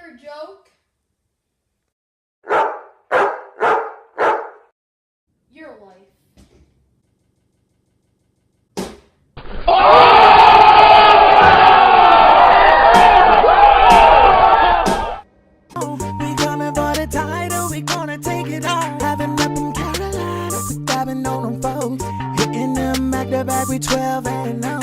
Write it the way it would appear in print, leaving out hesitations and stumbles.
for a joke? Your life. We coming for the title, we gonna take it on. Having up in Carolina, we dabbing on them folks. Hitting them back to back, we 12 and 0.